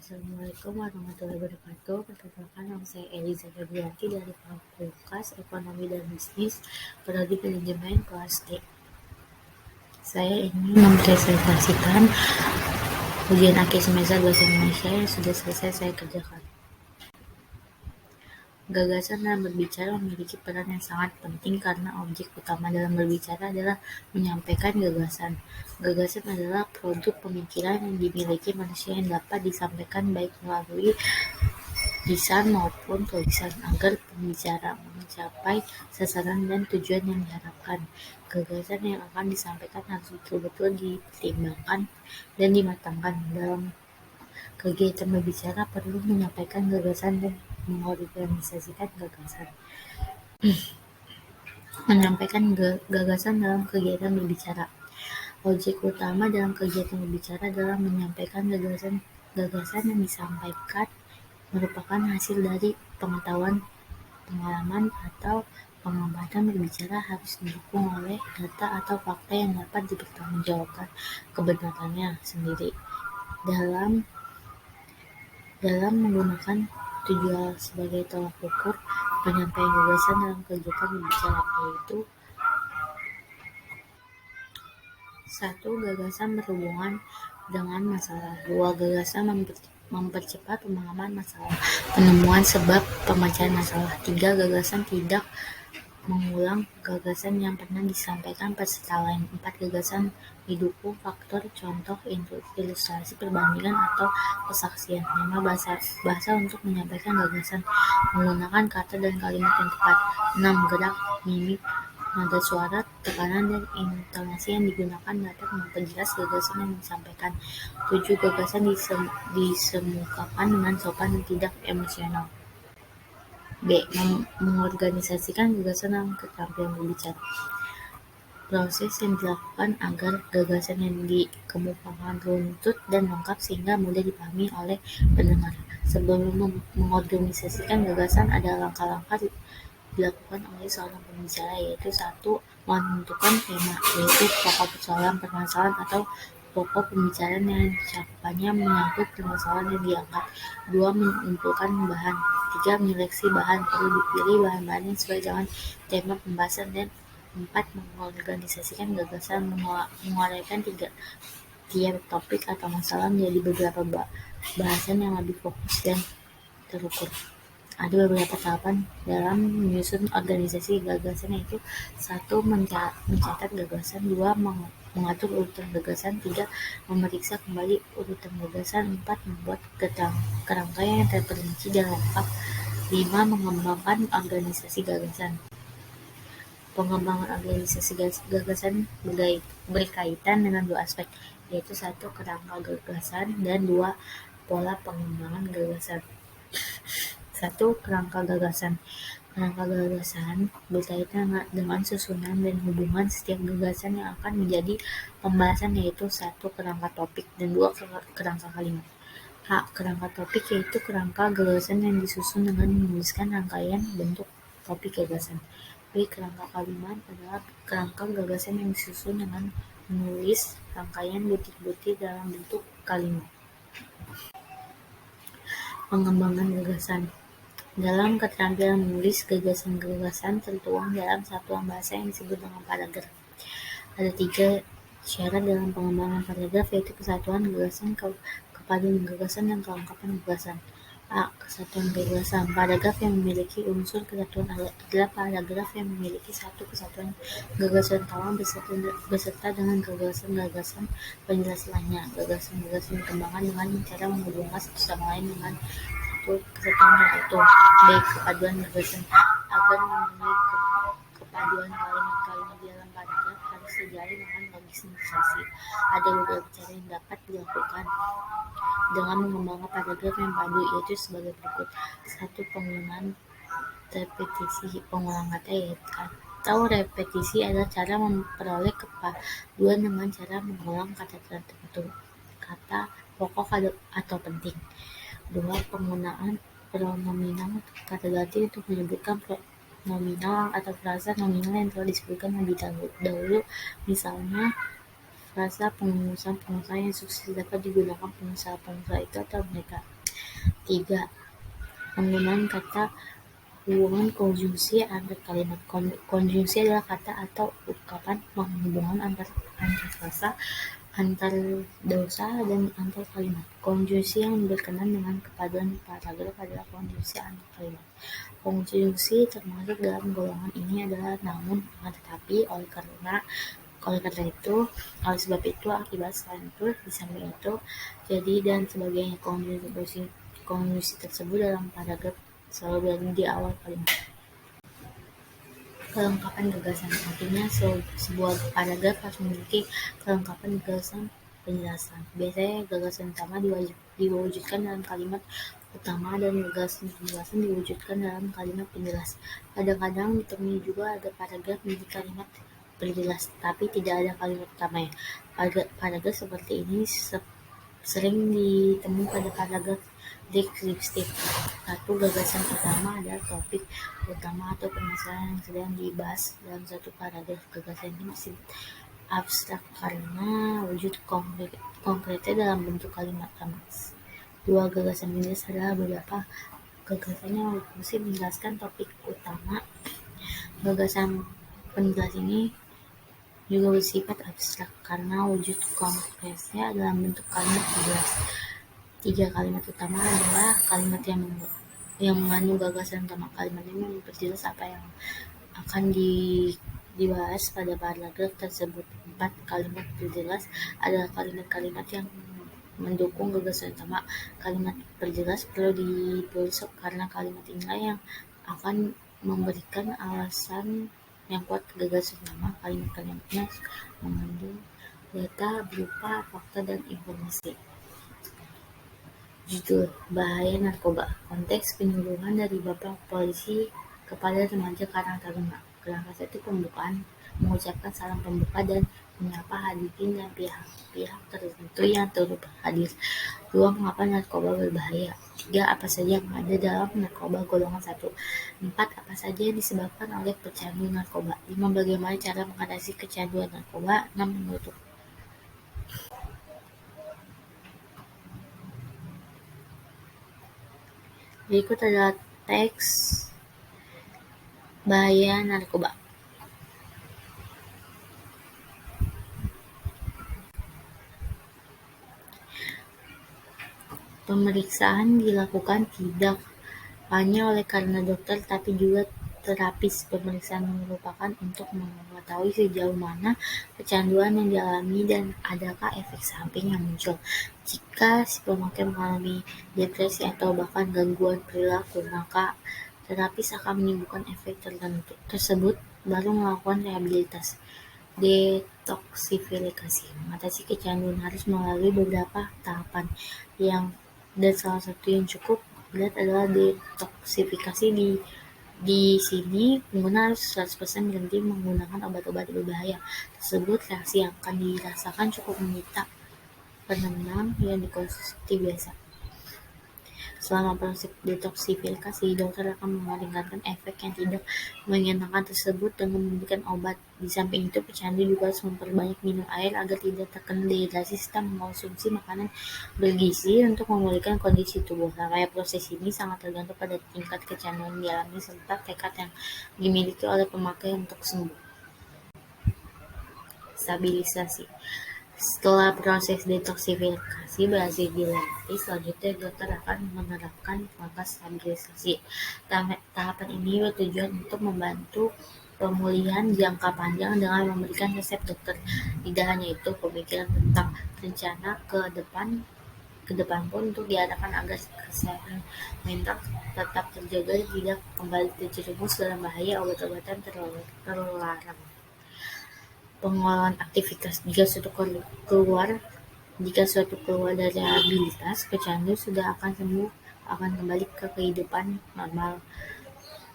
Assalamualaikum warahmatullahi wabarakatuh. Perkenalkan, nama saya Eliza Febrianti dari Fakultas Ekonomi dan Bisnis, Prodi Manajemen kelas D. Saya ingin mempresentasikan ujian akhir semester Bahasa Indonesia yang sudah selesai saya kerjakan. Gagasan dalam berbicara memiliki peran yang sangat penting karena objek utama dalam berbicara adalah menyampaikan gagasan. Gagasan adalah produk pemikiran yang dimiliki manusia yang dapat disampaikan baik melalui lisan maupun tulisan agar pembicara mencapai sasaran dan tujuan yang diharapkan. Gagasan yang akan disampaikan harus betul-betul dipertimbangkan dan dimatangkan. Dalam kegiatan berbicara perlu menyampaikan gagasan dan mengorganisasikan gagasan. Menyampaikan gagasan dalam kegiatan berbicara. Objek utama dalam kegiatan berbicara adalah menyampaikan gagasan yang disampaikan merupakan hasil dari pengetahuan, pengalaman, atau pengamatan. Berbicara harus didukung oleh data atau fakta yang dapat dipertanggungjawabkan kebenarannya sendiri. Dalam menggunakan tujuan sebagai tolak ukur penyampaian gagasan dalam kegiatan berbicara, yaitu 1. Gagasan berhubungan dengan masalah. 2. Gagasan mempercepat pemahaman masalah, penemuan sebab pemecahan masalah. 3. Gagasan tidak mengulang gagasan yang pernah disampaikan peserta lain. 4. Gagasan didukung faktor, contoh, ilustrasi, perbandingan, atau kesaksian. 5. Bahasa untuk menyampaikan gagasan, menggunakan kata dan kalimat yang tepat. 6. Gerak, mimik, nada suara, tekanan, dan intonasi yang digunakan dapat memperjelas gagasan yang disampaikan. 7. Gagasan disemukakan dengan sopan dan tidak emosional. B. Mengorganisasikan gagasan dalam keterampilan berbicara. Proses yang dilakukan agar gagasan yang dikemukakan runtut dan lengkap sehingga mudah dipahami oleh pendengar. Sebelum mengorganisasikan gagasan, ada langkah-langkah dilakukan oleh seorang pembicara, yaitu 1. Menentukan tema, yaitu pokok permasalahan atau pokok pembicaraan yang cakupannya menyangkut permasalahan yang diangkat. 2. Mengumpulkan bahan. 3. Menyeleksi bahan, perlu dipilih bahan-bahan yang sesuai dengan tema pembahasan. Dan 4. Mengorganisasikan gagasan, menguraikan tiap topik atau masalah menjadi beberapa bahasan yang lebih fokus dan terukur. Ada beberapa tahapan dalam menyusun organisasi gagasan, yaitu 1. Mencatat gagasan. 2. Mengatur urutan gagasan. 3. Memeriksa kembali urutan gagasan. 4. Membuat kerangkaian yang terperinci dan lengkap. 5. Mengembangkan organisasi gagasan. Pengembangan organisasi gagasan berkaitan dengan 2 aspek, yaitu 1. Kerangka gagasan, dan 2. Pola pengembangan gagasan. 1. Kerangka gagasan. Kerangka gagasan berkaitan dengan susunan dan hubungan setiap gagasan yang akan menjadi pembahasan, yaitu 1. Kerangka topik, dan 2. Kerangka kalimat. A. Kerangka topik, yaitu kerangka gagasan yang disusun dengan menuliskan rangkaian bentuk topik gagasan. B. Kerangka kalimat adalah kerangka gagasan yang disusun dengan menulis rangkaian butir-butir dalam bentuk kalimat. Pengembangan gagasan. Dalam keterampilan menulis, gagasan-gagasan tertuang dalam satuan bahasa yang disebut dengan paragraf. Ada 3 syarat dalam pengembangan paragraf, yaitu kesatuan gagasan, kepaduan gagasan, dan kelengkapan gagasan. A. Kesatuan gagasan. Paragraf yang memiliki unsur kesatuan adalah paragraf yang memiliki 1. Kesatuan gagasan utama beserta dengan gagasan-gagasan penjelas lainnya. Gagasan-gagasan dikembangkan dengan cara menghubungkan satu sama lain dengan satu kesatuan tertentu. B. Kepaduan gagasan. Agar memenuhi kepaduan kalimat-kalimat di dalam paragraf harus sejalan dengan logistisasi. Ada beberapa cara yang dapat dilakukan dengan mengembangkan paragraf yang padu, yaitu sebagai berikut. 1. Penggunaan repetisi. Pengulang kata atau repetisi adalah cara memperoleh kepaduan dengan cara mengulang kata tertentu, kata pokok atau penting. 2. Penggunaan pronominal kata ganti untuk menyebutkan nominal atau frasa nominal yang telah disebutkan lebih dahulu. Misalnya, frasa pengusaha yang sukses dapat digunakan pengusaha itu atau mereka. 3. Penggunaan kata hubungan konjungsi antar kalimat. Konjungsi adalah kata atau ungkapan penghubungan antar frasa, antar dosa, dan antar kalimat. Konjungsi yang berkenan dengan kepaduan paragraf adalah konjungsi antar kalimat. Konjungsi termasuk dalam golongan ini adalah namun, tetapi, oleh sebab itu, akibat, selain itu, di samping itu, jadi, dan sebagainya. Konjungsi tersebut dalam paragraf selalu berada di awal kalimat. Kelengkapan gagasan, artinya sebuah paragraf harus memiliki kelengkapan gagasan penjelasan. Biasanya gagasan utama diwujudkan dalam kalimat utama dan gagasan penjelasan diwujudkan dalam kalimat penjelas. Kadang-kadang ditemui juga ada paragraf di kalimat penjelas, tapi tidak ada kalimat utamanya. Paragraf seperti ini sering ditemui pada paragraf deskriptif. 1. Gagasan utama adalah topik utama atau permasalahan yang sedang dibahas dalam satu paragraf. Gagasan ini disebut abstrak karena wujud konkretnya dalam bentuk kalimat ramaz. 2. Gagasan penjelas adalah beberapa gagasan yang berfungsi menjelaskan topik utama. Gagasan penjelas ini juga bersifat abstrak karena wujud konkretnya dalam bentuk kalimat penjelas. 3. Kalimat utama adalah kalimat yang mengandung gagasan utama. Kalimat ini memperjelas apa yang akan dibahas pada paragraf tersebut. 4. Kalimat perjelas adalah kalimat-kalimat yang mendukung gagasan utama. Kalimat perjelas perlu dipelosok karena kalimat inilah yang akan memberikan alasan yang kuat ke gagasan utama. Kalimat-kalimatnya mengandung data berupa fakta dan informasi. Judul: Bahaya Narkoba. Konteks penyuluhan dari Bapak Polisi kepada remaja Karang Taruna. Kerangka 1. Pembukaan, mengucapkan salam pembuka dan menyapa hadirin dan pihak tertentu yang turut hadir. 2. Mengapa narkoba berbahaya. 3. Apa saja yang ada dalam narkoba golongan 1. 4. Apa saja yang disebabkan oleh pecandu narkoba. 5. Bagaimana cara mengatasi kecanduan narkoba. 6. Menutup. Berikut adalah teks bahaya narkoba. Pemeriksaan dilakukan tidak hanya oleh karena dokter, tapi juga terapis. Pemeriksaan merupakan untuk mengetahui sejauh mana kecanduan yang dialami dan adakah efek samping yang muncul. Jika si pemakai mengalami depresi atau bahkan gangguan perilaku, maka terapis akan menyembuhkan efek tertentu tersebut, baru melakukan rehabilitasi. Detoksifikasi. Mengatasi kecanduan harus melalui beberapa tahapan, dan salah satu yang cukup berat adalah detoksifikasi. Di sini pengguna harus 100% berhenti menggunakan obat-obat berbahaya tersebut. Reaksi yang akan dirasakan cukup menyita penenang yang dikonsumsi biasa. Selama proses detoksifikasi, dokter akan meringankan efek yang tidak menyenangkan tersebut dengan memberikan obat. Di samping itu, pecandu juga harus memperbanyak minum air agar tidak terkena dehidrasi serta mengkonsumsi makanan bergizi untuk memulihkan kondisi tubuh. Lamanya proses ini sangat tergantung pada tingkat kecanduan yang dialami serta tekad yang dimiliki oleh pemakai untuk sembuh. Stabilisasi. Setelah proses detoksifikasi berhasil dilewati, selanjutnya dokter akan menerapkan langkah stabilisasi. Tahapan ini bertujuan untuk membantu pemulihan jangka panjang dengan memberikan resep dokter. Tidak hanya itu, pemikiran tentang rencana ke depan pun untuk diarahkan agar kesehatan mental tetap terjaga dan tidak kembali terjerumus dalam bahaya obat-obatan terlarang. Pengelolaan aktivitas. Jika suatu keluar dari rehabilitas, pecandu sudah akan sembuh, akan kembali ke kehidupan normal.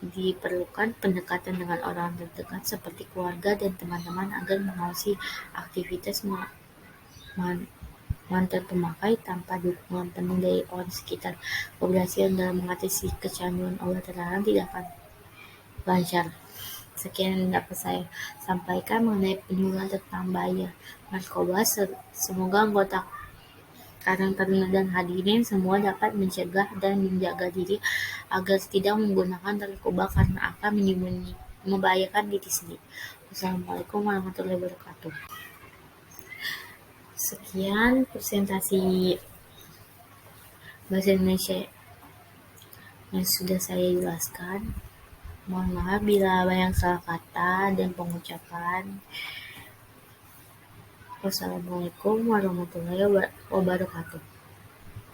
Diperlukan pendekatan dengan orang terdekat seperti keluarga dan teman-teman agar mengawasi aktivitas mantan pemakai tanpa dukungan penuh dari orang sekitar. Keberhasilan dalam mengatasi kecanduan obat terlarang tidak akan lancar. Sekian yang dapat saya sampaikan mengenai penyuluhan tentang bahaya narkoba. Semoga anggota Karang Taruna dan hadirin semua dapat mencegah dan menjaga diri agar tidak menggunakan narkoba karena akan membahayakan diri sendiri. Wassalamualaikum warahmatullahi wabarakatuh. Sekian presentasi bahasa Indonesia yang sudah saya jelaskan. Mohon maaf bila banyak salah kata dan pengucapan. Wassalamualaikum warahmatullahi wabarakatuh.